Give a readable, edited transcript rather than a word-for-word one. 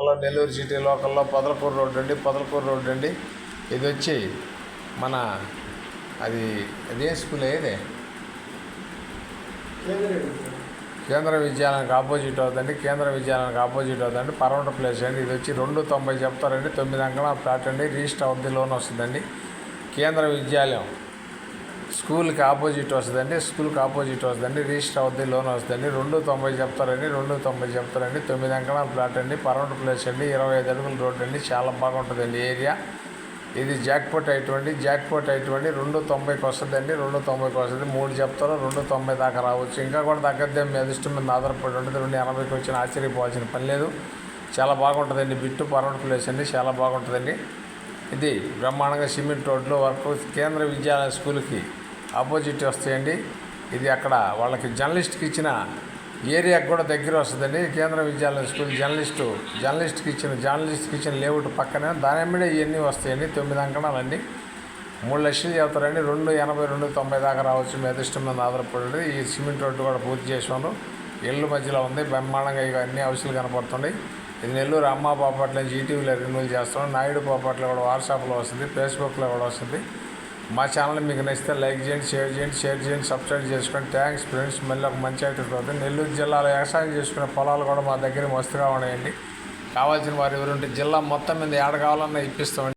లోకల్లో, నెల్లూరు సిటీ లోకల్లో పొదలకూరు రోడ్డు అండి. పొదలకూరు రోడ్డు అండి. ఇది వచ్చి మన అదే స్కూల్ ఏదే కేంద్ర విద్యాలయానికి ఆపోజిట్ అవుతుందండి. కేంద్ర విద్యాలయానికి ఆపోజిట్ అవుతుందండి. పర్వట ప్లేస్ అండి. ఇది వచ్చి 290 చెప్తారండి. 9 అంకణాల ఫ్లాట్ అండి. రిజిస్టర్ అవుద్ది, లోన్ వస్తుందండి. కేంద్ర విద్యాలయం స్కూల్కి ఆపోజిట్ వస్తుందండి. స్కూల్కి ఆపోజిట్ వస్తుందండి. రిజిస్టర్ అవుద్ది, లోన్ వస్తుందండి. 290 చెప్తారండి. 290 చెప్తారండి. 9 అంకణాల ఫ్లాట్ అండి. పర్వట ప్లేస్ అండి. 25 అడుగుల రోడ్డు అండి. చాలా బాగుంటుందండి ఏరియా. ఇది జాక్పాట్ అటువంటి 290కి వస్తుందండి. 290కి వస్తుంది. 3 చెప్తారు, 290 దాకా రావచ్చు. ఇంకా కూడా తగ్గద్దే, మీ అదృష్టం మీద ఆధారపడి ఉంటుంది. 280కి వచ్చిన ఆశ్చర్యపోవాల్సిన పని లేదు. చాలా బాగుంటుందండి. బిట్టు పర్వట ప్లేస్ అండి. చాలా బాగుంటుందండి. ఇది బ్రహ్మాండంగా సిమెంట్ రోడ్లో వర్క్. కేంద్ర విద్యాలయ స్కూల్కి ఆపోజిట్ వస్తాయండి. ఇది అక్కడ వాళ్ళకి జర్నలిస్ట్కి ఇచ్చిన ఏరియాకి కూడా దగ్గర వస్తుందండి. కేంద్ర విద్యాలయ స్కూల్ జర్నలిస్ట్కి ఇచ్చిన లేఅవుట్ పక్కనే దాని మీద ఇవన్నీ వస్తాయండి. 9 అంకణాలండి. 3 లక్షలు చెబుతారండి. 280, 290 దాకా రావచ్చు. మీ అదృష్టం మీద ఆధారపడి. ఈ సిమెంట్ రోడ్డు కూడా పూర్తి చేసాను. ఇళ్ళు మధ్యలో ఉంది. బ్రహ్మాండంగా ఇక అన్ని హౌసులు కనపడుతున్నాయి. ఇది నెల్లూరు అమ్మ బాపట్ల నుంచి ఈటీవీలో రెన్యూల్ చేస్తున్నాం. నాయుడు బాపట్ల కూడా వాట్సాప్లో వస్తుంది, ఫేస్బుక్లో కూడా వస్తుంది. మా ఛానల్ మీకు నచ్చితే లైక్ చేయండి, షేర్ చేయండి, సబ్స్క్రైబ్ చేసుకోండి. Thanks friends. మళ్ళీ ఒక మంచి ఐటమ్ అవుతుంది. నెల్లూరు జిల్లాలో వ్యవసాయం చేసుకునే పొలాలు కూడా మా దగ్గర మస్తుగా ఉన్నాయండి. కావాల్సిన వారు ఎవరుంటే జిల్లా మొత్తం మీద ఏడ కావాలన్నా ఇప్పిస్తామండి.